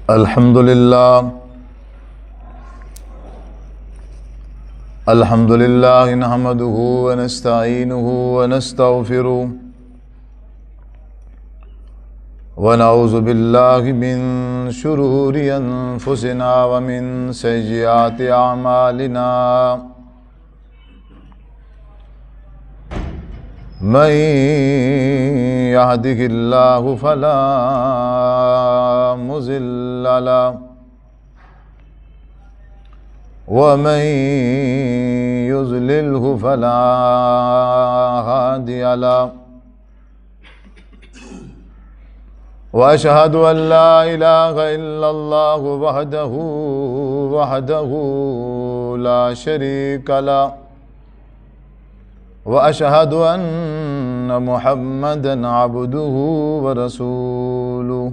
الحمد لله نحمده ونستعينه ونستغفره ونعوذ بالله من شرور أنفسنا ومن سيئات أعمالنا من يهده الله فلا مضل له ومن يضلله فلا هادي له وأشهد أن لا إله إلا الله وحده لا شريك له وأشهد أن محمدًا عبده ورسوله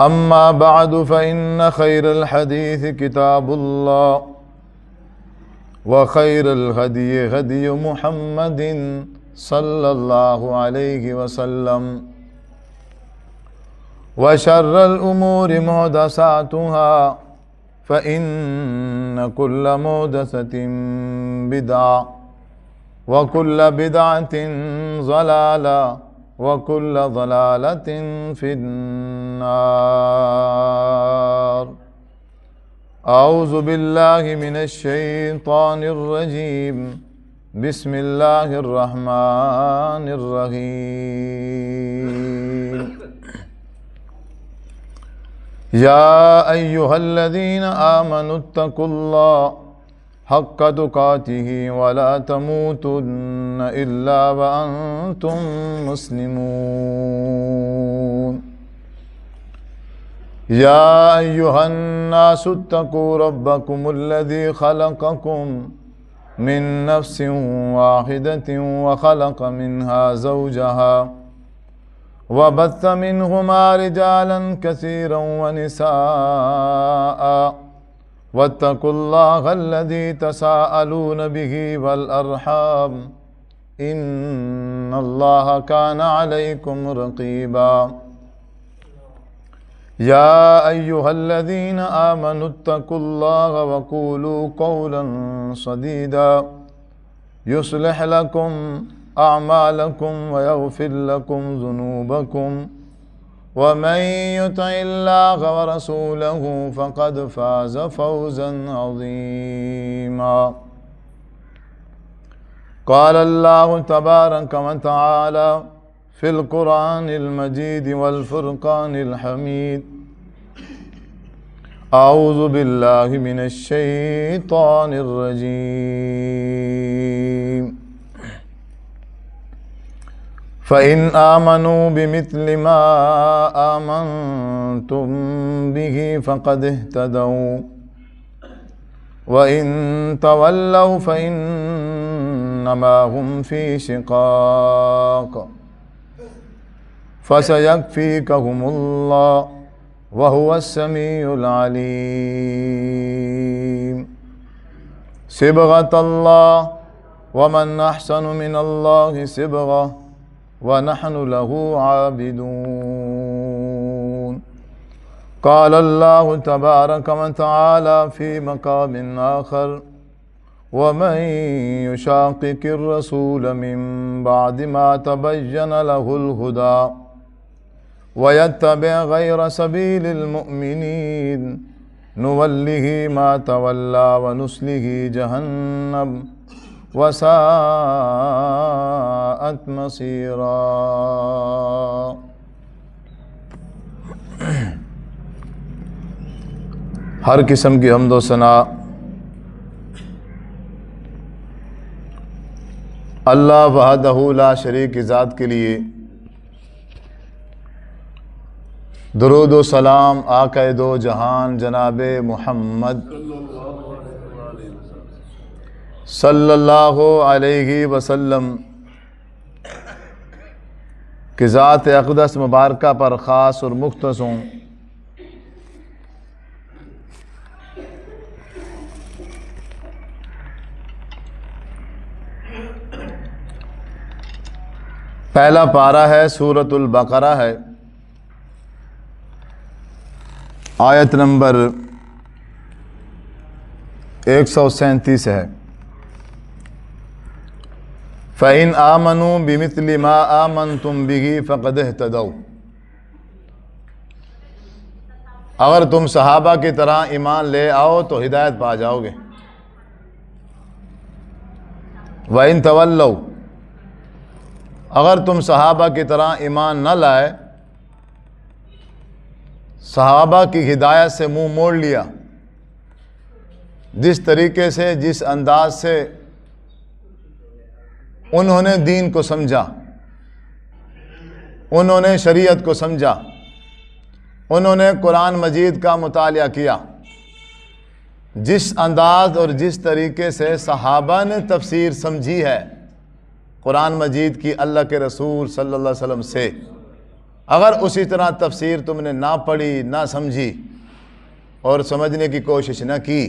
أما بعد فإن خير الحديث كتاب الله وخير الهدي هدي محمد صلى الله عليه وسلم وشر الأمور محدثاتها فإن كل محدثة بدعة وكل بدعة ضلالة وكل ضلالة في النار. أعوذ بالله من الشيطان الرجيم. بسم الله الرحمن الرحيم. يا أيها الذين آمنوا اتقوا الله حق تقاته ولا تموتن إلا وأنتم مسلمون. يا أيها الناس اتقوا ربكم الذي خلقكم من نفس واحدة وخلق منها زوجها وبث منهما رجالا كثيرا ونساء واتقوا الله الذي تساءلون به والأرحام إن الله كان عليكم رقيبا. يا أيها الذين آمنوا اتقوا الله وقولوا قولا سديدا يصلح لكم أعمالكم ويغفر لكم ذنوبكم ومن يطع الله ورسوله فقد فاز فوزا عظيما. قال الله تبارك وتعالى في القرآن المجيد والفرقان الحميد. أعوذ بالله من الشيطان الرجيم. فإن آمنوا بمثل ما آمنتم به فقد اهتدوا وإن تولوا فإنما هم في شقاق فسيكفيكهم الله وهو السميع العليم. صبغة الله ومن أحسن من الله صبغة ونحن له عابدون. قال الله تبارك وتعالى في مقام آخر ومن يشاقق الرسول من بعد ما تبين له الهدى ويتبع غير سبيل المؤمنين نوله ما تولى ونصله جهنم وساءت مصيرا. ہر قسم کی حمد و ثنا اللہ وحدہ لا شریک کی ذات کے لیے. درود و سلام آقا دو جہان جناب محمد صلی اللہ علیہ وسلم کی ذات اقدس مبارکہ پر خاص اور مختص ہوں. پہلا پارہ ہے، سورۃ البقرہ ہے، آیت نمبر 137 ہے، فَإِنْ آمَنُوا بِمِثْلِ مَا آمَنْتُمْ بِهِ فَقَدْ اهْتَدَوْا۔ اگر تم صحابہ کی طرح ایمان لے آؤ تو ہدایت پا جاؤ گے۔ وَإِنْ تَوَلَّوْا، اگر تم صحابہ کی طرح ایمان نہ لائے، صحابہ کی ہدایت سے منہ موڑ لیا، جس طریقے سے جس انداز سے انہوں نے دین کو سمجھا، انہوں نے شریعت کو سمجھا، انہوں نے قرآن مجید کا مطالعہ کیا، جس انداز اور جس طریقے سے صحابہ نے تفسیر سمجھی ہے قرآن مجید کی اللہ کے رسول صلی اللہ علیہ وسلم سے، اگر اسی طرح تفسیر تم نے نہ پڑھی، نہ سمجھی اور سمجھنے کی کوشش نہ کی،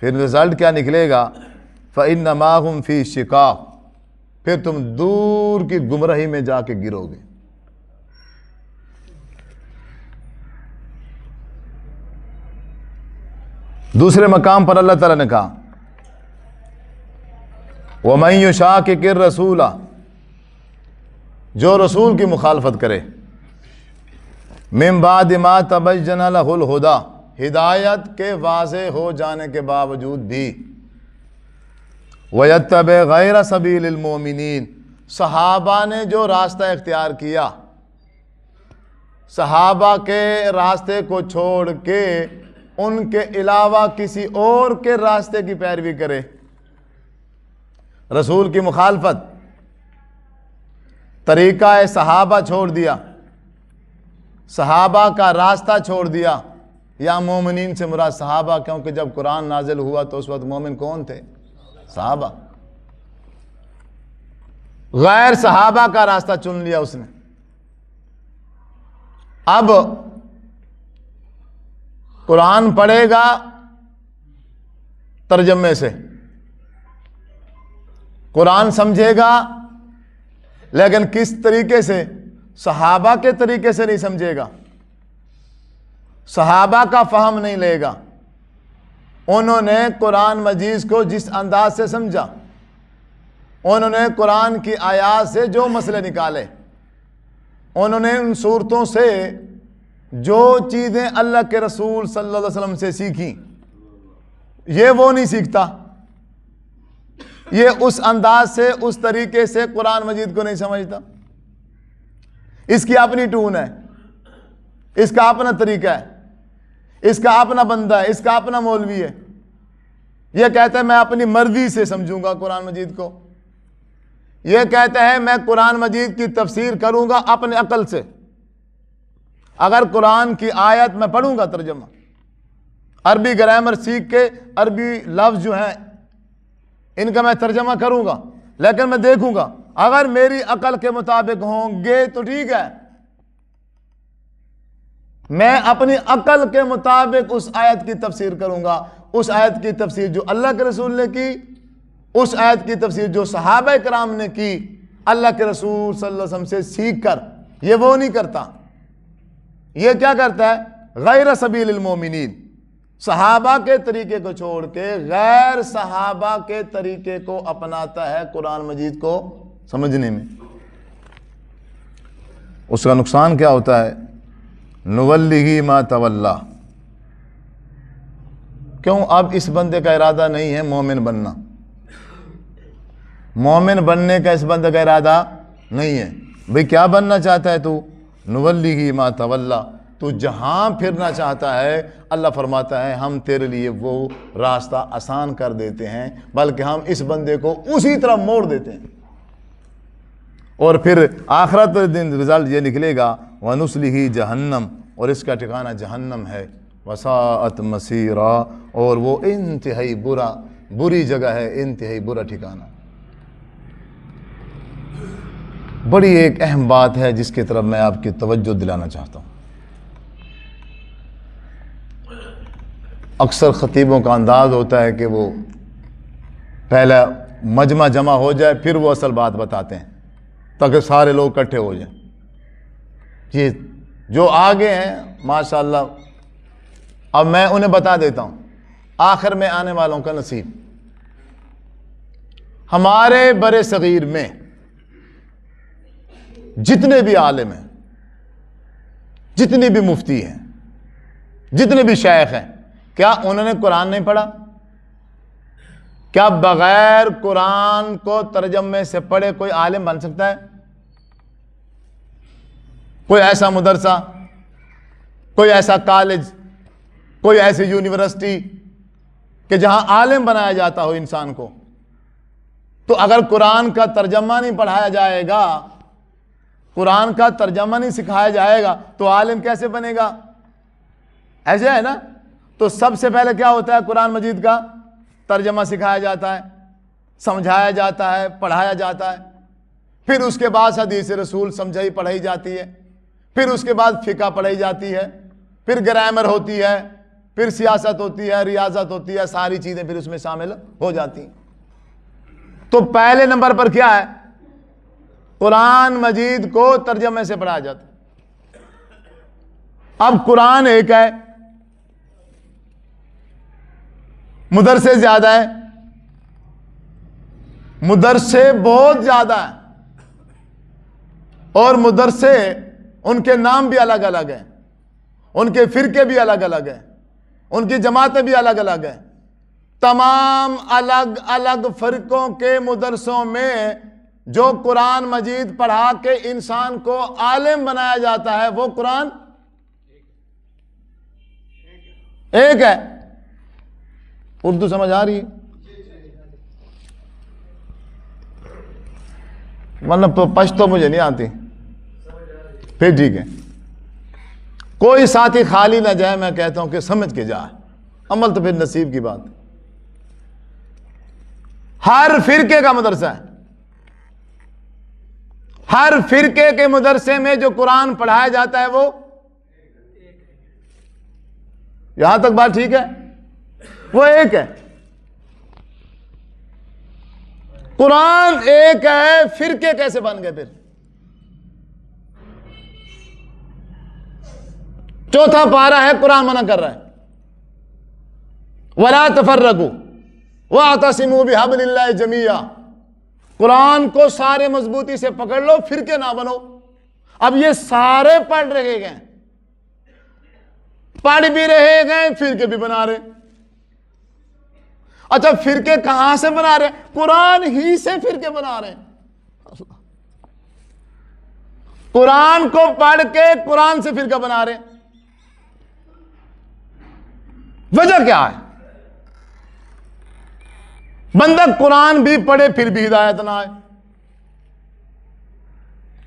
پھر رزلٹ کیا نکلے گا؟ فَإِنَّمَا هُمْ فِي شِقَاقٍ، پھر تم دور کی گمراہی میں جا کے گرو گے۔ دوسرے مقام پر اللہ تعالیٰ نے کہا وَمَن يُشَاقِقِ الرَّسُولَ، جو رسول کی مخالفت کرے، مِن بَعْدِ مَا تَبَيَّنَ لَهُ الْهُدَى، ہدایت کے واضح ہو جانے کے باوجود بھی، وَيَتَّبِعْ غَيْرَ سَبِيلِ الْمُؤْمِنِينَ، صحابہ نے جو راستہ اختیار کیا، صحابہ کے راستے کو چھوڑ کے ان کے علاوہ کسی اور کے راستے کی پیروی کرے، رسول کی مخالفت، طریقہ صحابہ چھوڑ دیا، صحابہ کا راستہ چھوڑ دیا، یا مومنین سے مراد صحابہ، کیونکہ جب قرآن نازل ہوا تو اس وقت مومن کون تھے؟ صحابہ۔ غیر صحابہ کا راستہ چن لیا اس نے۔ اب قرآن پڑھے گا ترجمے سے، قرآن سمجھے گا، لیکن کس طریقے سے؟ صحابہ کے طریقے سے نہیں سمجھے گا، صحابہ کا فہم نہیں لے گا۔ انہوں نے قرآن مجید کو جس انداز سے سمجھا، انہوں نے قرآن کی آیات سے جو مسئلے نکالے، انہوں نے ان صورتوں سے جو چیزیں اللہ کے رسول صلی اللہ علیہ وسلم سے سیکھی، یہ وہ نہیں سیکھتا، یہ اس انداز سے، اس طریقے سے قرآن مجید کو نہیں سمجھتا۔ اس کی اپنی ٹون ہے، اس کا اپنا طریقہ ہے، اس کا اپنا بندہ ہے، اس کا اپنا مولوی ہے۔ یہ کہتا ہے میں اپنی مرضی سے سمجھوں گا قرآن مجید کو، یہ کہتا ہے میں قرآن مجید کی تفسیر کروں گا اپنے عقل سے۔ اگر قرآن کی آیت میں پڑھوں گا ترجمہ، عربی گرامر سیکھ کے عربی لفظ جو ہیں ان کا میں ترجمہ کروں گا، لیکن میں دیکھوں گا اگر میری عقل کے مطابق ہوں گے تو ٹھیک ہے، میں اپنی عقل کے مطابق اس آیت کی تفسیر کروں گا، اس آیت کی تفسیر جو اللہ کے رسول نے کی، اس آیت کی تفسیر جو صحابہ کرام نے کی اللہ کے رسول صلی اللہ علیہ وسلم سے سیکھ کر۔ یہ وہ نہیں کرتا، یہ کیا کرتا ہے؟ غیر سبیل المومنین، صحابہ کے طریقے کو چھوڑ کے غیر صحابہ کے طریقے کو اپناتا ہے قرآن مجید کو سمجھنے میں۔ اس کا نقصان کیا ہوتا ہے؟ نُوَلِّهِ مَا تَوَلَّى، کیوں؟ اب اس بندے کا ارادہ نہیں ہے مومن بننا، مومن بننے کا اس بندے کا ارادہ نہیں ہے۔ بھئی کیا بننا چاہتا ہے تو؟ نُوَلِّهِ مَا تَوَلَّى، تو جہاں پھرنا چاہتا ہے اللہ فرماتا ہے ہم تیرے لیے وہ راستہ آسان کر دیتے ہیں، بلکہ ہم اس بندے کو اسی طرح موڑ دیتے ہیں، اور پھر آخرت دن رزلٹ یہ نکلے گا وَنُسْلِهِ جہنم، اور اس کا ٹھکانہ جہنم ہے، وَسَاءَتْ مَصِيرًا، اور وہ انتہائی بری جگہ ہے، انتہائی برا ٹھکانہ۔ بڑی ایک اہم بات ہے جس کی طرف میں آپ کی توجہ دلانا چاہتا ہوں۔ اکثر خطیبوں کا انداز ہوتا ہے کہ وہ پہلا مجمع جمع ہو جائے پھر وہ اصل بات بتاتے ہیں تاکہ سارے لوگ اکٹھے ہو جائیں۔ یہ جو آگے ہیں ماشاءاللہ اب میں انہیں بتا دیتا ہوں آخر میں آنے والوں کا نصیب. ہمارے برے صغیر میں جتنے بھی عالم ہیں، جتنے بھی مفتی ہیں، جتنے بھی شیخ ہیں، کیا انہوں نے قرآن نہیں پڑھا؟ کیا بغیر قرآن کو ترجمے سے پڑھے کوئی عالم بن سکتا ہے؟ کوئی ایسا مدرسہ، کوئی ایسا کالج، کوئی ایسی یونیورسٹی کہ جہاں عالم بنایا جاتا ہو انسان کو؟ تو اگر قرآن کا ترجمہ نہیں پڑھایا جائے گا، قرآن کا ترجمہ نہیں سکھایا جائے گا، تو عالم کیسے بنے گا؟ ایسے ہے نا. تو سب سے پہلے کیا ہوتا ہے؟ قرآن مجید کا ترجمہ سکھایا جاتا ہے، سمجھایا جاتا ہے، پڑھایا جاتا ہے. پھر اس کے بعد حدیث رسول سمجھائی پڑھائی جاتی ہے. پھر اس کے بعد فقہ پڑھائی جاتی ہے. پھر گرامر ہوتی ہے. پھر سیاست ہوتی ہے، ریاضت ہوتی ہے، ساری چیزیں پھر اس میں شامل ہو جاتی ہیں. تو پہلے نمبر پر کیا ہے؟ قرآن مجید کو ترجمے سے پڑھایا جاتا ہے. اب قرآن ایک ہے، مدرسے زیادہ ہے، مدرسے بہت زیادہ ہیں، اور مدرسے ان کے نام بھی الگ الگ ہیں، ان کے فرقے بھی الگ الگ ہیں، ان کی جماعتیں بھی الگ الگ ہیں. تمام الگ الگ فرقوں کے مدرسوں میں جو قرآن مجید پڑھا کے انسان کو عالم بنایا جاتا ہے وہ قرآن ایک ہے. اردو سمجھ آ رہی ہے؟ مطلب پشتو مجھے نہیں آتی. پھر ٹھیک ہے، کوئی ساتھی خالی نہ جائے، میں کہتا ہوں کہ سمجھ کے جائے، عمل تو پھر نصیب کی بات. ہر فرقے کا مدرسہ ہے، ہر فرقے کے مدرسے میں جو قرآن پڑھایا جاتا ہے وہ یہاں تک بات ٹھیک ہے؟ وہ ایک ہے. قرآن ایک ہے، فرقے کیسے بن گئے؟ پھر چوتھا پارہ ہے، قرآن منع کر رہا ہے وَلَا تَفَرَّقُوا وَاعْتَصِمُوا بِحَبْلِ اللَّهِ جَمِيعًا. قرآن کو سارے مضبوطی سے پکڑ لو، فرقے نہ بنو. اب یہ سارے پڑھ رہے گئے، پڑھ بھی رہے گئے، فرقے بھی بنا رہے. اچھا فرقے کہاں سے بنا رہے؟ قرآن ہی سے فرقے بنا رہے ہیں. قرآن کو پڑھ کے قرآن سے فرقہ بنا رہے ہیں. وجہ کیا ہے؟ بندہ قرآن بھی پڑھے پھر بھی ہدایت نہ آئے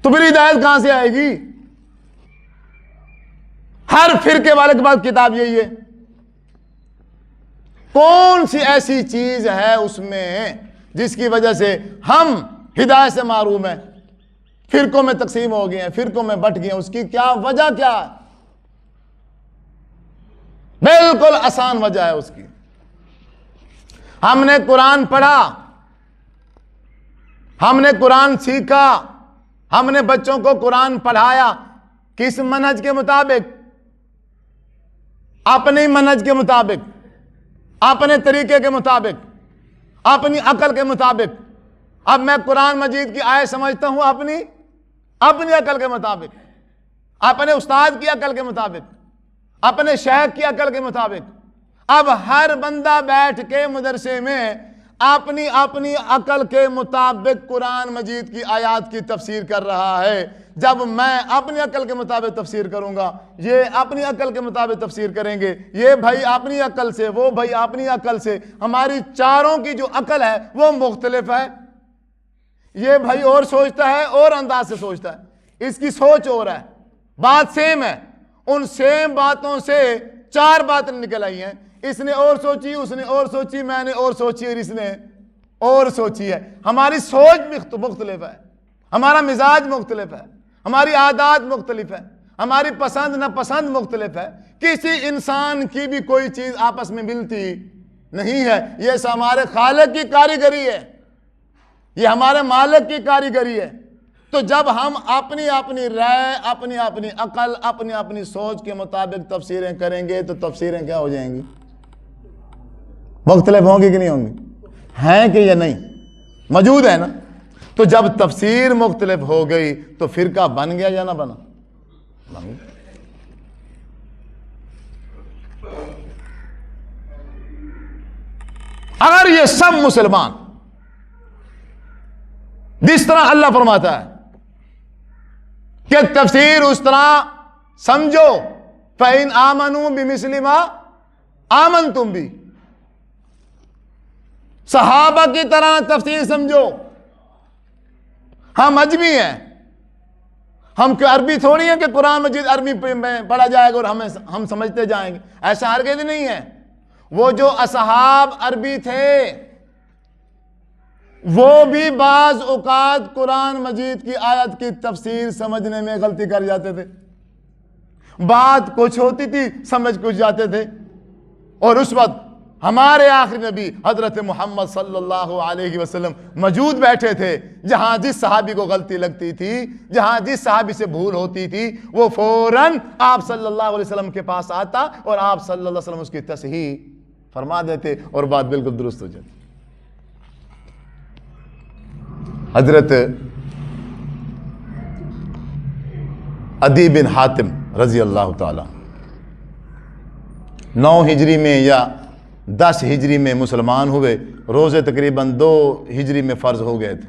تو پھر ہدایت کہاں سے آئے گی؟ ہر فرقے والے کے پاس کتاب یہی ہے. کون سی ایسی چیز ہے اس میں جس کی وجہ سے ہم ہدایت سے محروم ہیں، فرقوں میں تقسیم ہو گئے ہیں، فرقوں میں بٹ گئے ہیں؟ اس کی کیا وجہ کیا ہے؟ بالکل آسان وجہ ہے اس کی. ہم نے قرآن پڑھا، ہم نے قرآن سیکھا، ہم نے بچوں کو قرآن پڑھایا. کس منہج کے مطابق؟ اپنی منہج کے مطابق، اپنے طریقے کے مطابق، اپنی عقل کے مطابق. اب میں قرآن مجید کی آیت سمجھتا ہوں اپنی عقل کے مطابق، اپنے استاد کی عقل کے مطابق، اپنے شیخ کی عقل کے مطابق. اب ہر بندہ بیٹھ کے مدرسے میں اپنی عقل کے مطابق قرآن مجید کی آیات کی تفسیر کر رہا ہے. جب میں اپنی عقل کے مطابق تفسیر کروں گا، یہ اپنی عقل کے مطابق تفسیر کریں گے، یہ بھائی اپنی عقل سے، وہ بھائی اپنی عقل سے. ہماری چاروں کی جو عقل ہے وہ مختلف ہے. یہ بھائی اور سوچتا ہے اور انداز سے سوچتا ہے، اس کی سوچ اور ہے، بات سیم ہے. ان سیم باتوں سے چار باتیں نکل آئی ہیں. اس نے اور سوچی، اس نے اور سوچی، میں نے اور سوچی، اور اس نے اور سوچی ہے. ہماری سوچ مختلف ہے، ہمارا مزاج مختلف ہے، ہماری عادات مختلف ہے، ہماری پسند ناپسند مختلف ہے. کسی انسان کی بھی کوئی چیز آپس میں ملتی نہیں ہے. یہ ہمارے خالق کی کاریگری ہے، یہ ہمارے مالک کی کاریگری ہے. تو جب ہم اپنی اپنی رائے، اپنی اپنی عقل، اپنی اپنی سوچ کے مطابق تفسیریں کریں گے تو تفسیریں کیا ہو جائیں گی؟ مختلف ہوں گی کہ نہیں ہوں گی؟ ہیں کہ یا نہیں؟ موجود ہے نا؟ تو جب تفسیر مختلف ہو گئی تو فرقہ بن گیا یا نہ بنا؟ بن گیا۔ اگر یہ سب مسلمان جس طرح اللہ فرماتا ہے کہ تفسیر اس طرح سمجھو، فَإِنْ آمَنُوا بِمِثْلِ مَا آمَنْتُمْ بِهِ، صحابہ کی طرح تفسیر سمجھو۔ ہم عجمی ہیں، ہم کہ عربی تھوڑی ہیں کہ قرآن مجید عربی میں پڑھا جائے گا اور ہم سمجھتے جائیں گے، ایسا ہرگز نہیں ہے۔ وہ جو اصحاب عربی تھے وہ بھی بعض اوقات قرآن مجید کی آیت کی تفسیر سمجھنے میں غلطی کر جاتے تھے، بات کچھ ہوتی تھی سمجھ کچھ جاتے تھے، اور اس وقت ہمارے آخری نبی حضرت محمد صلی اللہ علیہ وسلم موجود بیٹھے تھے، جہاں جس صحابی کو غلطی لگتی تھی، جہاں جس صحابی سے بھول ہوتی تھی، وہ فوراً آپ صلی اللہ علیہ وسلم کے پاس آتا اور آپ صلی اللہ علیہ وسلم اس کی تصحیح فرما دیتے اور بات بالکل درست ہو جاتی۔ حضرت عدی بن حاتم رضی اللہ تعالی 9 ہجری میں یا 10 ہجری میں مسلمان ہوئے، روزے تقریباً 2 ہجری میں فرض ہو گئے تھے۔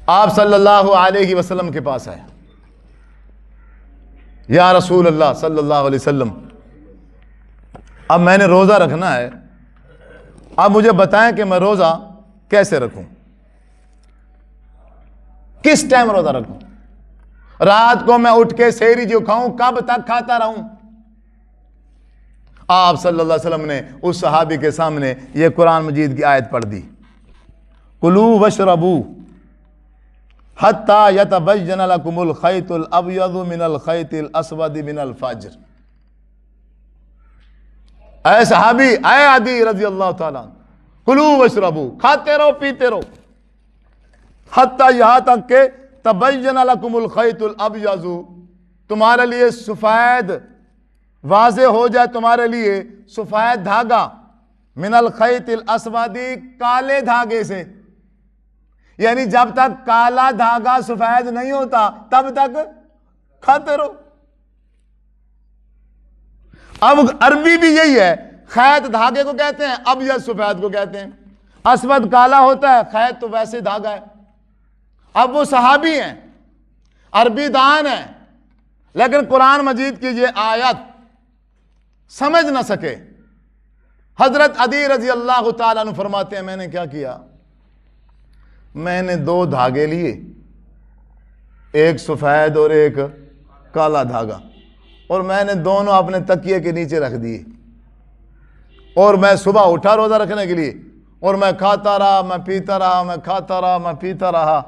آپ صلی اللہ علیہ وسلم کے پاس آئے، یا رسول اللہ صلی اللہ علیہ وسلم، اب میں نے روزہ رکھنا ہے، اب مجھے بتائیں کہ میں روزہ کیسے رکھوں، کس ٹائم روزہ رکھوں، رات کو میں اٹھ کے سحری جو کھاؤں کب تک کھاتا رہوں؟ آپ صلی اللہ علیہ وسلم نے اس صحابی کے سامنے یہ قرآن مجید کی آیت پڑھ دی، کلوا واشربوا حتی یتبین لکم الخیط الابیض من الخیط الاسود من الفجر۔ اے صحابی، اے عدی رضی اللہ تعالیٰ، کلوا واشربوا، کھاتے رہو پیتے رہو، حتی یہاں تک کہ تبین لکم الخیط الابیض، تمہارے لیے سفید واضح ہو جائے، تمہارے لیے سفید دھاگا، من الخیط الاسود، کالے دھاگے سے، یعنی جب تک کالا دھاگا سفید نہیں ہوتا تب تک کھاتے رہو۔ اب عربی بھی یہی ہے، خیط دھاگے کو کہتے ہیں، ابیض سفید کو کہتے ہیں، اسود کالا ہوتا ہے، خیط تو ویسے دھاگا ہے۔ اب وہ صحابی ہیں، عربی دان ہیں، لیکن قرآن مجید کی یہ آیت سمجھ نہ سکے۔ حضرت عدی رضی اللہ تعالیٰ عنہ فرماتے ہیں میں نے کیا کیا، میں نے 2 دھاگے لیے، ایک سفید اور ایک کالا دھاگا، اور میں نے دونوں اپنے تکیے کے نیچے رکھ دیے، اور میں صبح اٹھا روزہ رکھنے کے لیے، اور میں کھاتا رہا، میں پیتا رہا، میں کھاتا رہا، میں پیتا رہا،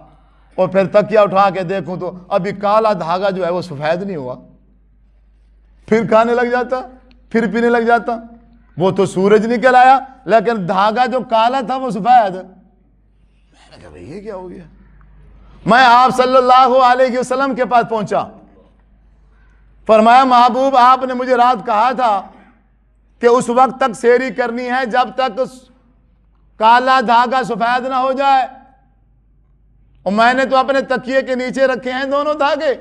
اور پھر تکیہ اٹھا کے دیکھوں تو ابھی کالا دھاگا جو ہے وہ سفید نہیں ہوا، پھر کھانے لگ جاتا، پھر پینے لگ جاتا، وہ تو سورج نکل آیا لیکن دھاگا جو کالا تھا وہ سفید۔ میں نے کہا بھئی یہ کیا ہو گیا؟ میں آپ صلی اللہ علیہ وسلم کے پاس پہنچا، فرمایا محبوب آپ نے مجھے رات کہا تھا کہ اس وقت تک سحری کرنی ہے جب تک کالا دھاگا سفید نہ ہو جائے، اور میں نے تو اپنے تکیے کے نیچے رکھے ہیں دونوں دھاگے،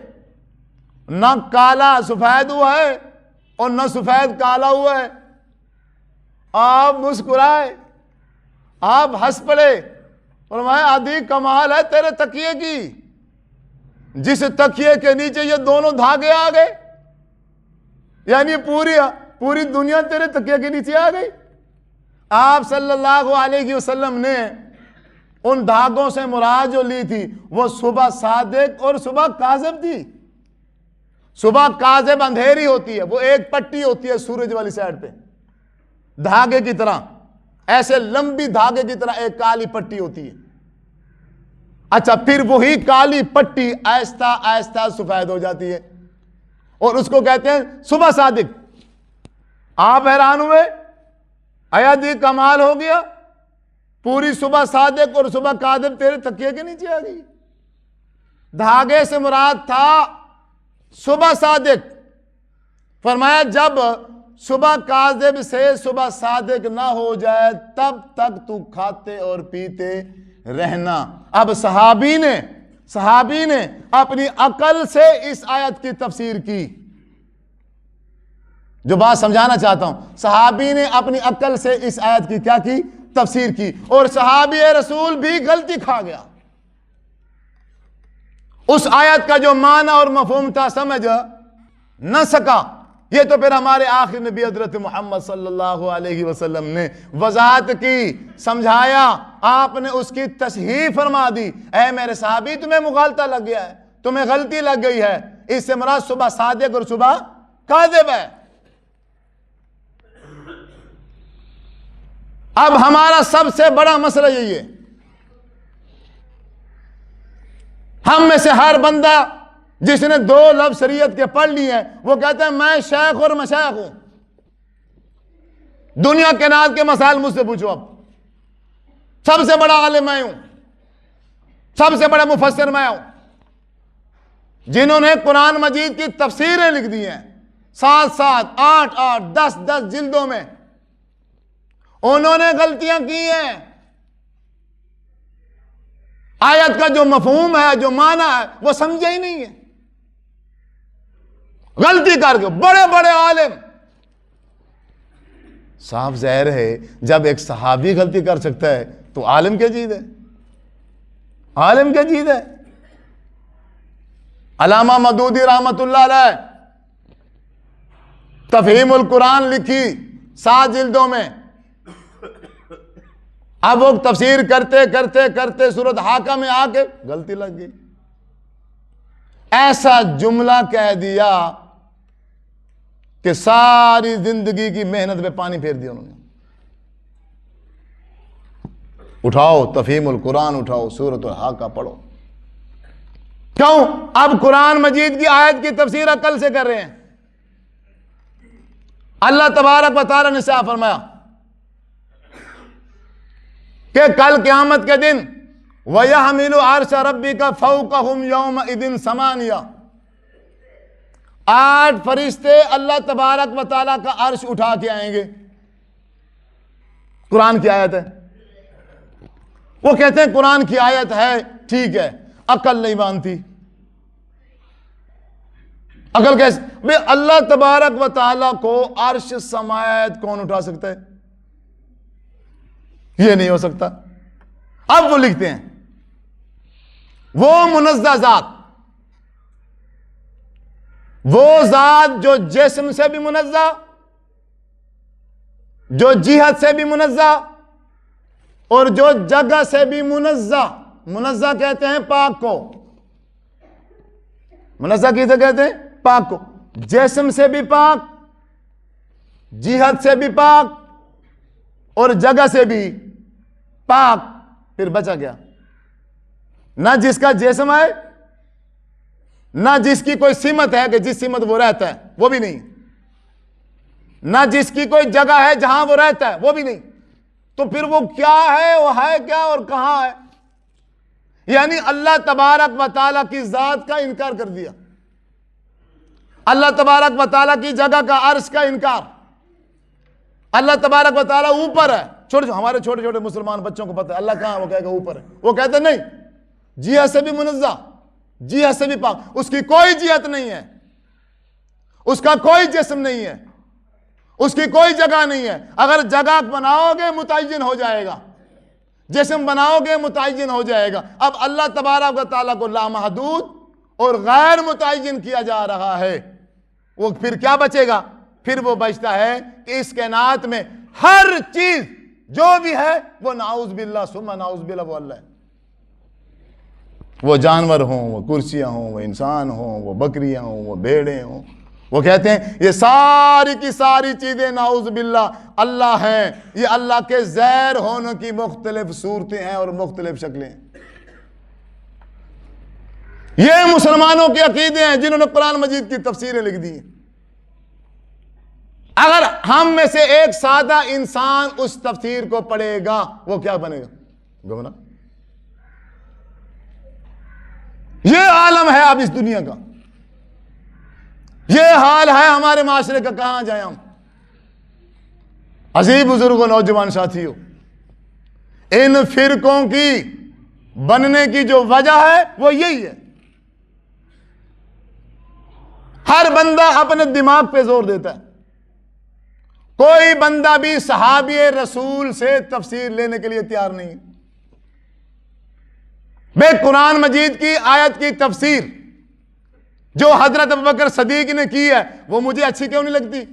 نہ کالا سفید ہوا ہے اور نہ سفید کالا ہوا ہے۔ آپ مسکرائے، آپ ہنس پڑے، فرمایا عدی کمال ہے تیرے تکیے کی، جس تکیے کے نیچے یہ دونوں دھاگے آ گئے، یعنی پوری دنیا تیرے تکیے کے نیچے آ گئی۔ آپ صلی اللہ علیہ وسلم نے ان دھاگوں سے مراد جو لی تھی وہ صبح صادق اور صبح کاذب تھی۔ صبح کاذب اندھیری ہوتی ہے، وہ ایک پٹی ہوتی ہے سورج والی سائڈ پہ دھاگے کی طرح، ایسے لمبی دھاگے کی طرح ایک کالی پٹی ہوتی ہے۔ اچھا پھر وہی کالی پٹی آہستہ آہستہ سفید ہو جاتی ہے اور اس کو کہتے ہیں صبح صادق۔ آپ حیران ہوئے، آیا دی کمال ہو گیا، پوری صبح صادق اور صبح کاذب تیرے تکیے کے نیچے آ گئی۔ دھاگے سے مراد تھا صبح صادق. فرمایا جب صبح کاذب سے صبح صادق نہ ہو جائے تب تک تو کھاتے اور پیتے رہنا. اب صحابی نے اپنی عقل سے اس آیت کی تفسیر کی. جو بات سمجھانا چاہتا ہوں, صحابی نے اپنی عقل سے اس آیت کی کیا کی؟ تفسیر کی. اور صحابی رسول بھی غلطی کھا گیا. اس آیت کا جو معنی اور مفہوم تھا سمجھ نہ سکا. یہ تو پھر ہمارے آخری نبی حضرت محمد صلی اللہ علیہ وسلم نے وضاحت کی, سمجھایا, آپ نے اس کی تصحیح فرما دی. اے میرے صحابی, تمہیں مغالطہ لگ گیا ہے, تمہیں غلطی لگ گئی ہے. اس سے مراد صبح صادق اور صبح کاذب ہے. اب ہمارا سب سے بڑا مسئلہ یہی ہے, ہم میں سے ہر بندہ جس نے 2 لفظ شریعت کے پڑھ لی ہیں وہ کہتے ہیں میں شیخ اور مشائخ ہوں. دنیا کے ناز کے مسائل مجھ سے پوچھو. اب سب سے بڑا عالم میں ہوں, سب سے بڑا مفسر میں ہوں. جنہوں نے قرآن مجید کی تفسیریں لکھ دی ہیں 7 8 10 جلدوں میں, انہوں نے غلطیاں کی ہیں. آیت کا جو مفہوم ہے, جو معنی ہے, وہ سمجھے ہی نہیں ہے. غلطی کر کے بڑے بڑے عالم. صاف ظاہر ہے جب ایک صحابی غلطی کر سکتا ہے تو عالم کیا چیز ہے؟ عالم کیا چیز ہے؟ علامہ مودودی رحمت اللہ علیہ تفہیم القرآن لکھی 7 جلدوں میں. اب وہ تفسیر کرتے سورۃ حاقہ میں آ کے غلطی لگ گئی. ایسا جملہ کہہ دیا کہ ساری زندگی کی محنت پہ پانی پھیر دیا انہوں نے. اٹھاؤ تفہیم القرآن, اٹھاؤ سورۃ الحاقہ پڑھو. کیوں؟ اب قرآن مجید کی آیت کی تفسیر عقل سے کر رہے ہیں. اللہ تبارک و تعالی نے صاف فرمایا کہ کل قیامت کے دن وَيَحْمِلُ عَرْشَ رَبِّكَ فَوْقَهُمْ يَوْمَئِذٍ ثَمَانِيَةٌ 8 فرشتے اللہ تبارک و تعالیٰ کا عرش اٹھا کے آئیں گے. قرآن کی آیت ہے. وہ کہتے ہیں قرآن کی آیت ہے, ٹھیک ہے, عقل نہیں مانتی. عقل کیسے؟ بھئی اللہ تبارک و تعالیٰ کو عرش سماوات کون اٹھا سکتا ہے؟ یہ نہیں ہو سکتا. اب وہ لکھتے ہیں وہ منزہ ذات, وہ ذات جو جسم سے بھی منزہ, جو جہت سے بھی منزہ, اور جو جگہ سے بھی منزہ. منزہ کہتے ہیں پاک کو. منزہ کیسے کہتے ہیں؟ پاک کو. جسم سے بھی پاک, جہت سے بھی پاک, اور جگہ سے بھی پاک. پھر بچا گیا نہ جس کا جسم ہے, نہ جس کی کوئی سمت ہے کہ جس سمت وہ رہتا ہے, وہ بھی نہیں. نہ جس کی کوئی جگہ ہے جہاں وہ رہتا ہے, وہ بھی نہیں. تو پھر وہ کیا ہے؟ وہ ہے کیا اور کہاں ہے؟ یعنی اللہ تبارک و تعالیٰ کی ذات کا انکار کر دیا, اللہ تبارک و تعالیٰ کی جگہ کا, عرش کا انکار. اللہ تبارک و تعالیٰ اوپر ہے. ہمارے چھوٹے چھوٹے مسلمان بچوں کو پتہ ہے اللہ کہاں ہے, وہ کہے گا اوپر ہے. وہ کہتے نہیں, جہت سے بھی منزہ, جہت سے بھی پاک. اس کی کوئی جہت نہیں ہے, اس کا کوئی جسم نہیں ہے, اس کی کوئی جگہ نہیں ہے. اگر جگہ بناؤ گے متعین ہو جائے گا, جسم بناؤ گے متعین ہو جائے گا. اب اللہ تبارک و تعالیٰ کو لامحدود اور غیر متعین کیا جا رہا ہے. وہ پھر کیا بچے گا؟ پھر وہ بچتا ہے کہ اس کائنات میں ہر چیز جو بھی ہے وہ نعوذ باللہ ثم نعوذ باللہ وہ اللہ ہے. وہ جانور ہوں, وہ کرسیاں ہوں, وہ انسان ہوں, وہ بکریاں ہوں, وہ بھیڑیں ہوں, وہ کہتے ہیں یہ ساری کی ساری چیزیں نعوذ باللہ اللہ ہیں. یہ اللہ کے زیر ہونے کی مختلف صورتیں ہیں اور مختلف شکلیں ہیں. یہ مسلمانوں کے عقیدے ہیں جنہوں نے قرآن مجید کی تفسیریں لکھ دی ہیں. اگر ہم میں سے ایک سادہ انسان اس تفسیر کو پڑھے گا وہ کیا بنے گا؟ گمراہ. یہ عالم ہے اب اس دنیا کا، یہ حال ہے ہمارے معاشرے کا، کہاں جائیں ہم؟ عزیز بزرگوں، نوجوان ساتھیوں، ان فرقوں کی بننے کی جو وجہ ہے وہ یہی ہے، ہر بندہ اپنے دماغ پہ زور دیتا ہے، کوئی بندہ بھی صحابی رسول سے تفسیر لینے کے لیے تیار نہیں ہے۔ بے قرآن مجید کی آیت کی تفسیر جو حضرت ابوبکر صدیق نے کی ہے وہ مجھے اچھی کیوں نہیں لگتی؟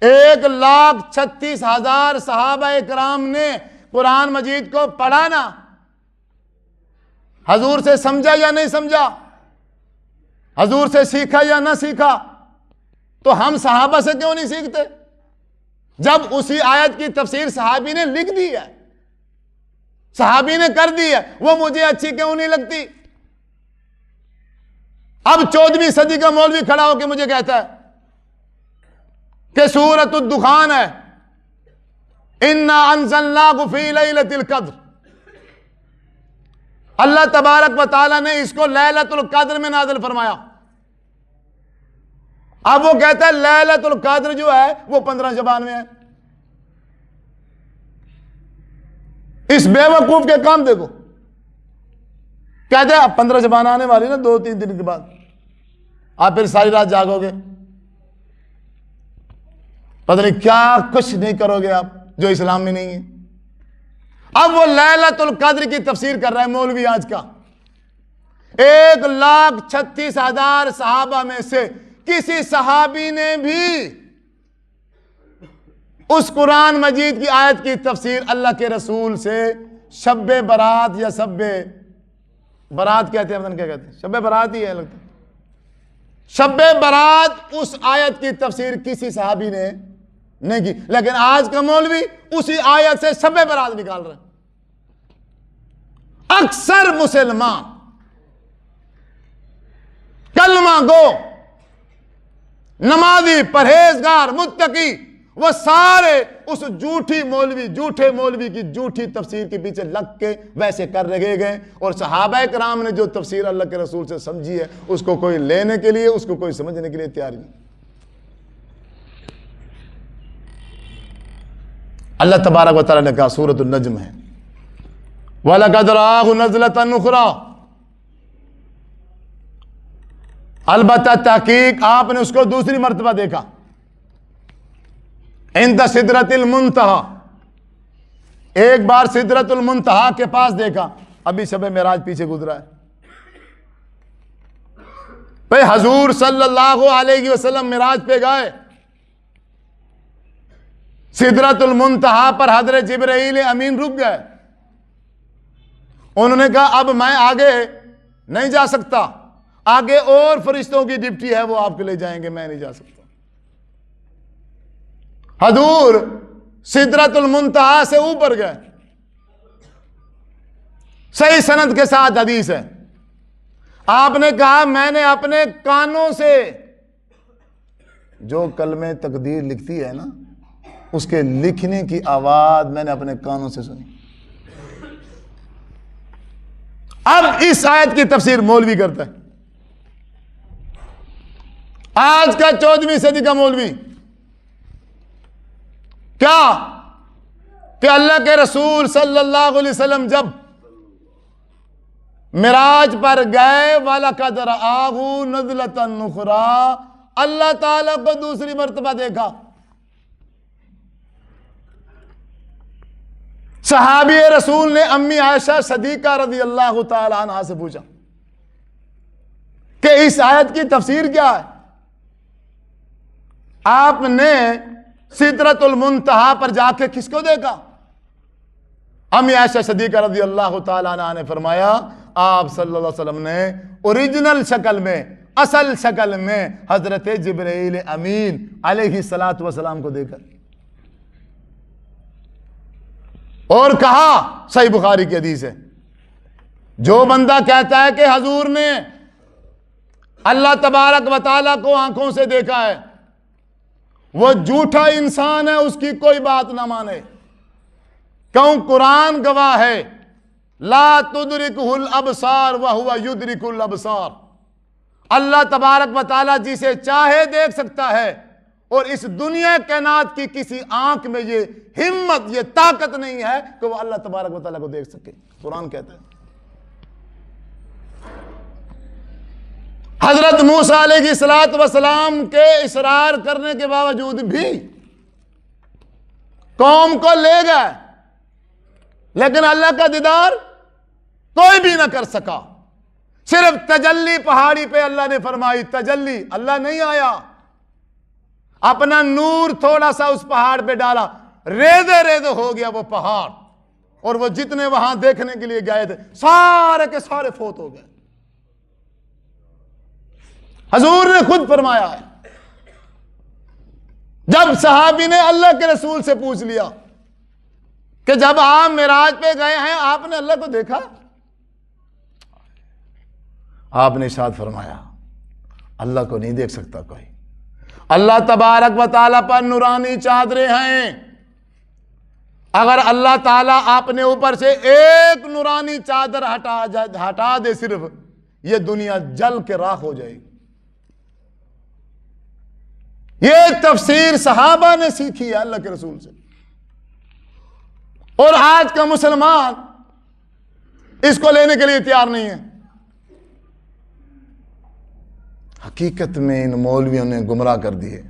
1,36,000 صحابہ کرام نے قرآن مجید کو پڑھا نا، حضور سے سمجھا یا نہیں سمجھا، حضور سے سیکھا یا نہ سیکھا، تو ہم صحابہ سے کیوں نہیں سیکھتے؟ جب اسی آیت کی تفسیر صحابی نے لکھ دی ہے، صحابی نے کر دی ہے، وہ مجھے اچھی کیوں نہیں لگتی؟ اب 14ویں صدی کا مولوی کھڑا ہو کے مجھے کہتا ہے کہ سورۃ الدخان ہے، اِنَّا أَنزَلْنَاهُ فِي لَيْلَةِ الْقَدْرِ، اللہ تبارک و تعالیٰ نے اس کو لیلۃ القدر میں نازل فرمایا۔ اب وہ کہتا ہے لیلۃ القدر جو ہے وہ 15 شعبان میں ہے۔ اس بے وقوف کے کام دیکھو، کہتے ہیں اب 15 شعبان آنے والی نا 2-3 دن کے بعد، آپ پھر ساری رات جاگو گے، پتہ نہیں کیا کچھ نہیں کرو گے آپ جو اسلام میں نہیں ہے۔ اب وہ لیلۃ القدر کی تفسیر کر رہا ہے مولوی آج کا۔ 1,36,000 صحابہ میں سے کسی صحابی نے بھی اس قرآن مجید کی آیت کی تفسیر اللہ کے رسول سے شب برات یا شب برات کہتے ہیں، کیا کہتے ہیں، شب برات ہی ہے لگتا ہے، شب برات اس آیت کی تفسیر کسی صحابی نے نہیں کی، لیکن آج کا مولوی اسی آیت سے شب برات نکال رہے ہیں۔ اکثر مسلمان کلمہ گو، نمازی، پرہیزگار، متقی، وہ سارے اس جھوٹے مولوی کی جھوٹی تفسیر کے پیچھے لگ کے ویسے کر رہے گئے، اور صحابہ کرام نے جو تفسیر اللہ کے رسول سے سمجھی ہے اس کو کوئی لینے کے لیے، اس کو کوئی سمجھنے کے لیے تیار نہیں۔ اللہ تبارک و تعالیٰ نے کہا، سورۃ النجم ہے، وَلَقَدْ رَآهُ نَزْلَةً أُخْرَىٰ، البتہ تحقیق آپ نے اس کو دوسری مرتبہ دیکھا، عند سدرۃ المنتہا، ایک بار سدرۃ المنتہا کے پاس دیکھا۔ ابھی شب معراج پیچھے گزرا ہے، بھئی حضور صلی اللہ علیہ وسلم معراج پہ گئے، سدرۃ المنتہا پر حضرت جبرائیل امین رک گئے، انہوں نے کہا اب میں آگے نہیں جا سکتا، آگے اور فرشتوں کی ڈپٹی ہے، وہ آپ کے لے جائیں گے، میں نہیں جا سکتا۔ حضور سدرۃ المنتہا سے اوپر گئے، صحیح سند کے ساتھ حدیث ہے، آپ نے کہا میں نے اپنے کانوں سے جو کلمہ تقدیر لکھتی ہے نا، اس کے لکھنے کی آواز میں نے اپنے کانوں سے سنی۔ اب اس آیت کی تفسیر مولوی کرتا ہے، آج کا 14ویں صدی کا مولوی، کیا کہ اللہ کے رسول صلی اللہ علیہ وسلم جب معراج پر گئے، وَلَقَدْ رَآهُ نَزْلَةً أُخْرَىٰ، اللہ تعالیٰ کو دوسری مرتبہ دیکھا۔ صحابی رسول نے امی عائشہ صدیقہ رضی اللہ تعالی عنہا سے پوچھا کہ اس آیت کی تفسیر کیا ہے؟ آپ نے سدرۃ المنتہا پر جا کے کس کو دیکھا؟ امی عائشہ صدیقہ رضی اللہ تعالی عنہا نے فرمایا، آپ صلی اللہ علیہ وسلم نے اوریجنل شکل میں، اصل شکل میں حضرت جبرائیل امین علیہ السلام کو دیکھا، اور کہا، صحیح بخاری کی حدیث ہے، جو بندہ کہتا ہے کہ حضور نے اللہ تبارک و تعالیٰ کو آنکھوں سے دیکھا ہے، وہ جھوٹا انسان ہے، اس کی کوئی بات نہ مانے، کیوں قرآن گواہ ہے لا تدرکہ الابصار وہو یدرک الابصار، اللہ تبارک و تعالیٰ جسے چاہے دیکھ سکتا ہے، اور اس دنیا کائنات کی کسی آنکھ میں یہ ہمت، یہ طاقت نہیں ہے کہ وہ اللہ تبارک و تعالیٰ کو دیکھ سکے۔ قرآن کہتا ہے۔ حضرت موسیٰ علیہ السلام کے اصرار کرنے کے باوجود بھی قوم کو لے گئے، لیکن اللہ کا دیدار کوئی بھی نہ کر سکا۔ صرف تجلی پہاڑی پہ اللہ نے فرمائی، تجلی، اللہ نہیں آیا، اپنا نور تھوڑا سا اس پہاڑ پہ ڈالا، ریزے ریزے ہو گیا وہ پہاڑ، اور وہ جتنے وہاں دیکھنے کے لیے گئے تھے سارے کے سارے فوت ہو گئے۔ حضور نے خود فرمایا ہے، جب صحابی نے اللہ کے رسول سے پوچھ لیا کہ جب آپ معراج پہ گئے ہیں آپ نے اللہ کو دیکھا؟ آپ نے ارشاد فرمایا اللہ کو نہیں دیکھ سکتا کوئی۔ اللہ تبارک و تعالیٰ پر نورانی چادریں ہیں، اگر اللہ تعالیٰ اپنے اوپر سے ایک نورانی چادر ہٹا دے صرف، یہ دنیا جل کے راکھ ہو جائے گی۔ یہ تفسیر صحابہ نے سیکھی ہے اللہ کے رسول سے، اور آج کا مسلمان اس کو لینے کے لیے تیار نہیں ہے۔ حقیقت میں ان مولویوں نے گمراہ کر دیے،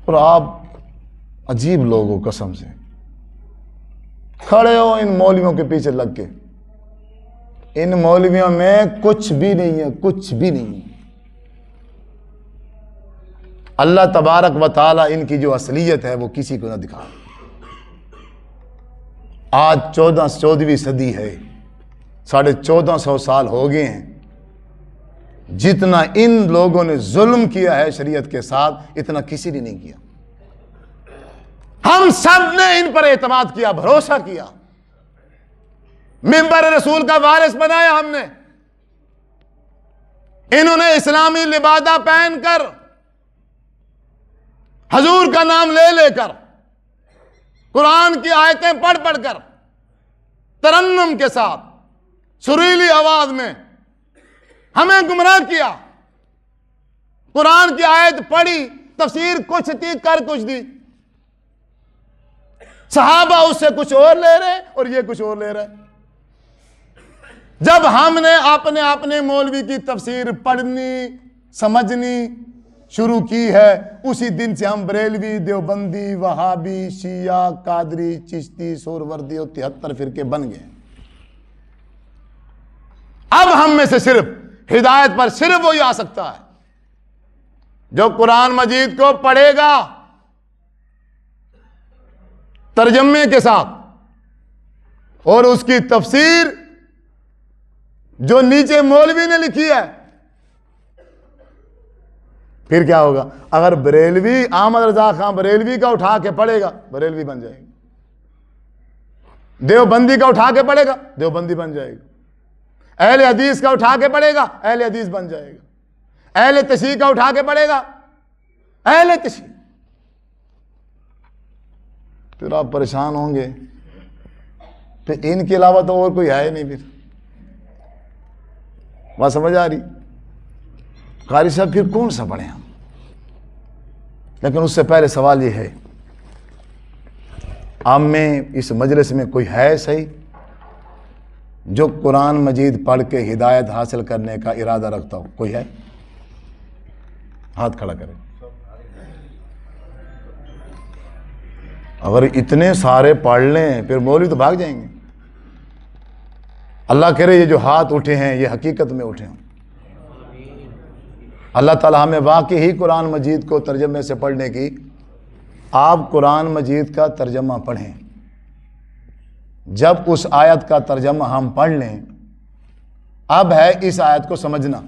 اور آپ عجیب لوگ ہو، قسم سے کھڑے ہو ان مولویوں کے پیچھے لگ کے۔ ان مولویوں میں کچھ بھی نہیں ہے، کچھ بھی نہیں ہے۔ اللہ تبارک و تعالیٰ ان کی جو اصلیت ہے وہ کسی کو نہ دکھا۔ آج 14ویں صدی ہے، 1450 سال ہو گئے ہیں، جتنا ان لوگوں نے ظلم کیا ہے شریعت کے ساتھ اتنا کسی نے نہیں کیا۔ ہم سب نے ان پر اعتماد کیا، بھروسہ کیا، منبر رسول کا وارث بنایا ہم نے۔ انہوں نے اسلامی لبادہ پہن کر، حضور کا نام لے لے کر، قرآن کی آیتیں پڑھ پڑھ کر، ترنم کے ساتھ، سریلی آواز میں ہمیں گمراہ کیا۔ قرآن کی آیت پڑھی، تفسیر کچھ تھی، کر کچھ دی۔ صحابہ اس سے کچھ اور لے رہے اور یہ کچھ اور لے رہے۔ جب ہم نے اپنے مولوی کی تفسیر پڑھنی، سمجھنی شروع کی ہے، اسی دن سے ہم بریلوی، دیوبندی، وہابی، شیعہ، قادری، چشتی، سہروردی اور 73 فرقے بن گئے۔ اب ہم میں سے صرف ہدایت پر صرف وہی آ سکتا ہے جو قرآن مجید کو پڑھے گا ترجمے کے ساتھ، اور اس کی تفسیر جو نیچے مولوی نے لکھی ہے۔ پھر کیا ہوگا؟ اگر بریلوی، احمد رضا خان بریلوی کا اٹھا کے پڑھے گا، بریلوی بن جائے گا۔ دیوبندی کا اٹھا کے پڑھے گا، دیوبندی بن جائے گا۔ اہل حدیث کا اٹھا کے پڑھے گا، اہل حدیث بن جائے گا۔ اہل تشیع کا اٹھا کے پڑھے گا، اہل تشیع۔ پھر آپ پریشان ہوں گے، پھر ان کے علاوہ تو اور کوئی ہے نہیں۔ پھر بات سمجھ آ رہی؟ قاری صاحب پھر کون سا پڑھیں ہم؟ لیکن اس سے پہلے سوال یہ ہے، آپ میں اس مجلس میں کوئی ہے صحیح جو قرآن مجید پڑھ کے ہدایت حاصل کرنے کا ارادہ رکھتا ہو؟ کوئی ہے؟ ہاتھ کھڑا کریں۔ اگر اتنے سارے پڑھ لیں پھر مولوی تو بھاگ جائیں گے۔ اللہ کرے یہ جو ہاتھ اٹھے ہیں یہ حقیقت میں اٹھے ہوں۔ اللہ تعالیٰ ہمیں واقعی ہی قرآن مجید کو ترجمے سے پڑھنے کی۔ آپ قرآن مجید کا ترجمہ پڑھیں، جب اس آیت کا ترجمہ ہم پڑھ لیں، اب ہے اس آیت کو سمجھنا،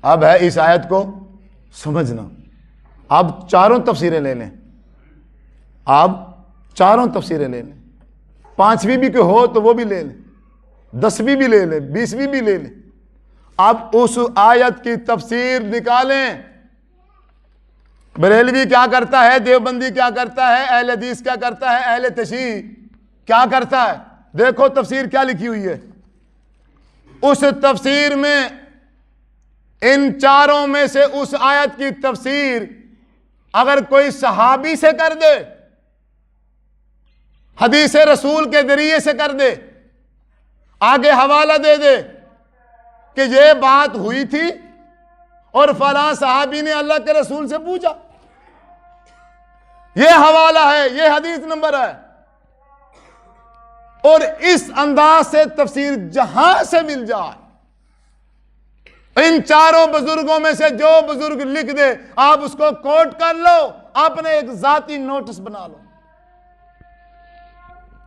اب ہے اس آیت کو سمجھنا۔ اب چاروں تفسیریں لے لیں، آپ چاروں تفسیریں لے لیں، 5ویں بھی کوئی ہو تو وہ بھی لے لیں، 10ویں بھی لے لیں، 20ویں بھی لے لیں۔ اب اس آیت کی تفسیر نکالیں، بریلوی کیا کرتا ہے، دیوبندی کیا کرتا ہے، اہل حدیث کیا کرتا ہے، اہل تشیع کیا کرتا ہے؟ دیکھو تفسیر کیا لکھی ہوئی ہے، اس تفسیر میں ان چاروں میں سے اس آیت کی تفسیر اگر کوئی صحابی سے کر دے، حدیث رسول کے ذریعے سے کر دے، آگے حوالہ دے دے کہ یہ بات ہوئی تھی اور فلاں صحابی نے اللہ کے رسول سے پوچھا، یہ حوالہ ہے، یہ حدیث نمبر ہے، اور اس انداز سے تفسیر جہاں سے مل جائے، ان چاروں بزرگوں میں سے جو بزرگ لکھ دے آپ اس کو کوٹ کر لو، اپنے ایک ذاتی نوٹس بنا لو۔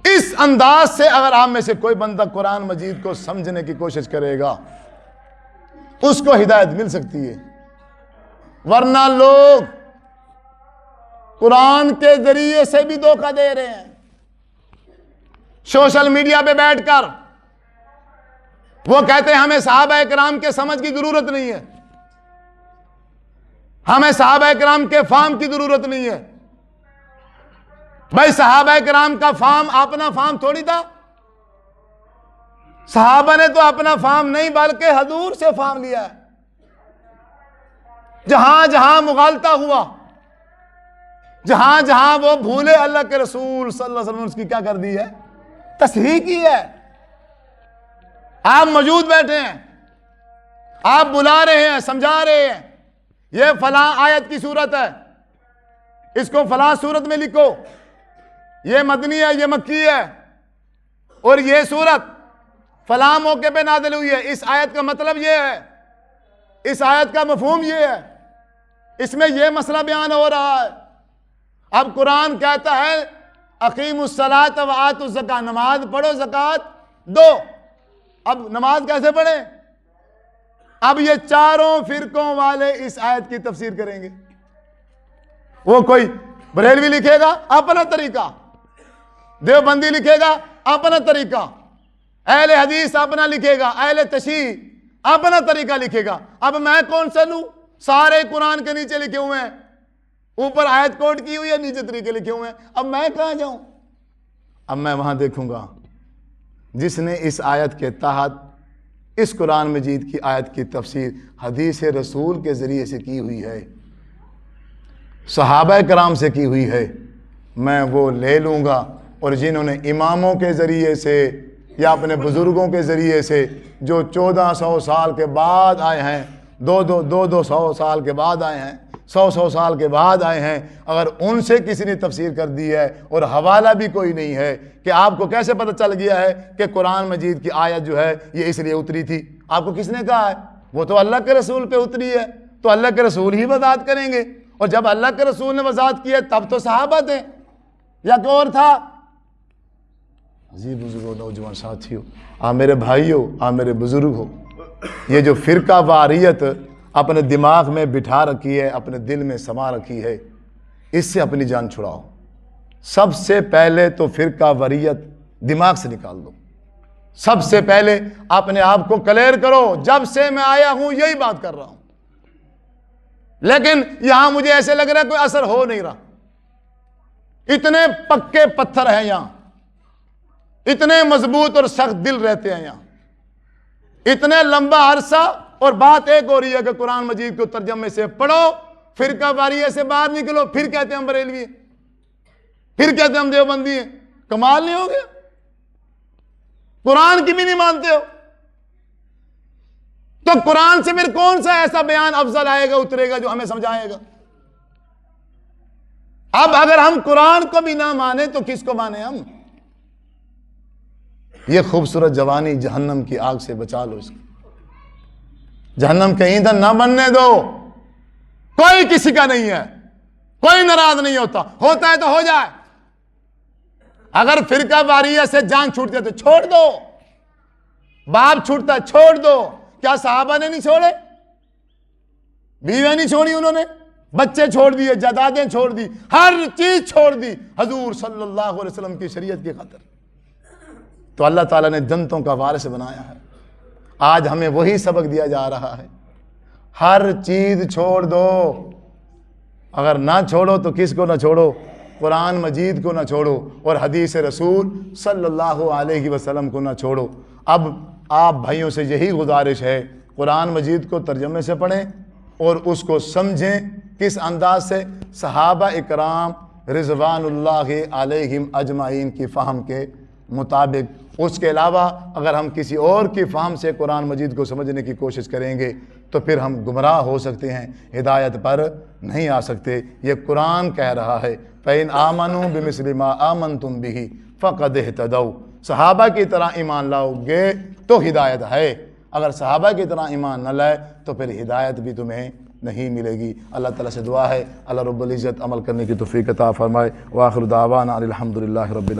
اس انداز سے اگر آپ میں سے کوئی بندہ قرآن مجید کو سمجھنے کی کوشش کرے گا اس کو ہدایت مل سکتی ہے، ورنہ لوگ قرآن کے ذریعے سے بھی دھوکہ دے رہے ہیں۔ سوشل میڈیا پہ بیٹھ کر وہ کہتے ہیں ہمیں صحابہ کرام کے سمجھ کی ضرورت نہیں ہے، ہمیں صحابہ کرام کے فہم کی ضرورت نہیں ہے۔ بھائی صحابہ کرام کا فہم اپنا فہم تھوڑی تھا، صحابہ نے تو اپنا فہم نہیں بلکہ حضور سے فہم لیا ہے۔ جہاں جہاں مغالطہ ہوا، جہاں جہاں وہ بھولے، اللہ کے رسول صلی اللہ علیہ وسلم نے اس کی کیا کر دی ہے؟ تصحیح کی ہے۔ آپ موجود بیٹھے ہیں، آپ بلا رہے ہیں، سمجھا رہے ہیں یہ فلاں آیت کی صورت ہے، اس کو فلاں صورت میں لکھو، یہ مدنی ہے، یہ مکی ہے، اور یہ صورت فلاں موقع پہ نازل ہوئی ہے، اس آیت کا مطلب یہ ہے، اس آیت کا مفہوم یہ ہے، اس میں یہ مسئلہ بیان ہو رہا ہے۔ اب قرآن کہتا ہے اقیموا الصلاۃ وآتوا الزکاۃ، نماز پڑھو زکوٰۃ دو۔ اب نماز کیسے پڑھیں؟ اب یہ چاروں فرقوں والے اس آیت کی تفسیر کریں گے۔ وہ کوئی بریلوی لکھے گا اپنا طریقہ، دیوبندی لکھے گا اپنا طریقہ، اہل حدیث اپنا لکھے گا، اہل تشیع اپنا طریقہ لکھے گا۔ اب میں کون سا لوں؟ سارے قرآن کے نیچے لکھے ہوئے ہیں، اوپر آیت کوٹ کی ہوئی ہے، نیچے طریقے لکھے ہوئے ہیں، اب میں کہاں جاؤں؟ اب میں وہاں دیکھوں گا جس نے اس آیت کے تحت اس قرآن مجید کی آیت کی تفسیر حدیث رسول کے ذریعے سے کی ہوئی ہے، صحابہ کرام سے کی ہوئی ہے، میں وہ لے لوں گا۔ اور جنہوں نے اماموں کے ذریعے سے یا اپنے بزرگوں کے ذریعے سے جو 1400 سال کے بعد آئے ہیں، دو سو سال کے بعد آئے ہیں، 100 سال کے بعد آئے ہیں، اگر ان سے کسی نے تفسیر کر دی ہے اور حوالہ بھی کوئی نہیں ہے کہ آپ کو کیسے پتہ چل گیا ہے کہ قرآن مجید کی آیت جو ہے یہ اس لیے اتری تھی؟ آپ کو کس نے کہا ہے؟ وہ تو اللہ کے رسول پہ اتری ہے، تو اللہ کے رسول ہی وضاحت کریں گے، اور جب اللہ کے رسول نے وضاحت کی ہے تب تو صحابہ تھے یا کوئی اور تھا؟ عزیز بزرگوں، نوجوان ساتھیوں، آپ میرے بھائیوں، آپ میرے بزرگ ہو، یہ جو فرقہ واریت اپنے دماغ میں بٹھا رکھی ہے، اپنے دل میں سما رکھی ہے، اس سے اپنی جان چھڑاؤ۔ سب سے پہلے تو فرقہ واریت دماغ سے نکال دو، سب سے پہلے اپنے آپ کو کلیئر کرو، جب سے میں آیا ہوں یہی بات کر رہا ہوں، لیکن یہاں مجھے ایسے لگ رہا ہے کوئی اثر ہو نہیں رہا، اتنے پکے پتھر ہیں یہاں، اتنے مضبوط اور سخت دل رہتے ہیں یہاں، اتنے لمبا عرصہ، اور بات ایک ہو رہی ہے کہ قرآن مجید کو ترجمے سے پڑھو، فرقہ واریت سے باہر نکلو، پھر کہتے ہیں ہم بریلوی ہیں، پھر کہتے ہیں ہم دیوبندی ہیں۔ کمال نہیں ہو گیا؟ قرآن کی بھی نہیں مانتے ہو تو قرآن سے پھر کون سا ایسا بیان افضل آئے گا، اترے گا جو ہمیں سمجھائے گا؟ اب اگر ہم قرآن کو بھی نہ مانیں تو کس کو مانیں ہم؟ یہ خوبصورت جوانی جہنم کی آگ سے بچا لو، اس کو جہنم کے ایندھن نہ بننے دو۔ کوئی کسی کا نہیں ہے، کوئی ناراض نہیں ہوتا ہے تو ہو جائے۔ اگر فرقہ واریت سے جان چھوٹتی ہے تو چھوڑ دو، باپ چھوٹتا ہے چھوڑ دو۔ کیا صحابہ نے نہیں چھوڑے؟ بیویں نہیں چھوڑی انہوں نے، بچے چھوڑ دیے، جائیدادیں چھوڑ دی، ہر چیز چھوڑ دی حضور صلی اللہ علیہ وسلم کی شریعت کی خاطر۔ تو اللہ تعالیٰ نے جنتوں کا وارث بنایا ہے۔ آج ہمیں وہی سبق دیا جا رہا ہے، ہر چیز چھوڑ دو۔ اگر نہ چھوڑو تو کس کو نہ چھوڑو، قرآن مجید کو نہ چھوڑو اور حدیث رسول صلی اللہ علیہ وسلم کو نہ چھوڑو۔ اب آپ بھائیوں سے یہی گزارش ہے، قرآن مجید کو ترجمے سے پڑھیں اور اس کو سمجھیں۔ کس انداز سے؟ صحابہ اکرام رضوان اللہ علیہم اجمعین کی فہم کے مطابق۔ اس کے علاوہ اگر ہم کسی اور کی فہم سے قرآن مجید کو سمجھنے کی کوشش کریں گے تو پھر ہم گمراہ ہو سکتے ہیں، ہدایت پر نہیں آ سکتے۔ یہ قرآن کہہ رہا ہے فَإِنْ آمَنُوا بِمِثْلِ مَا آمَنْتُمْ بِهِ فَقَدِ اهْتَدَوْا۔ صحابہ کی طرح ایمان لاؤ گے تو ہدایت ہے، اگر صحابہ کی طرح ایمان نہ لائے تو پھر ہدایت بھی تمہیں نہیں ملے گی۔ اللہ تعالیٰ سے دعا ہے اللہ رب العزت عمل کرنے کی توفیق عطا فرمائے۔ وآخر دعوانا الحمدللہ رب العالمین۔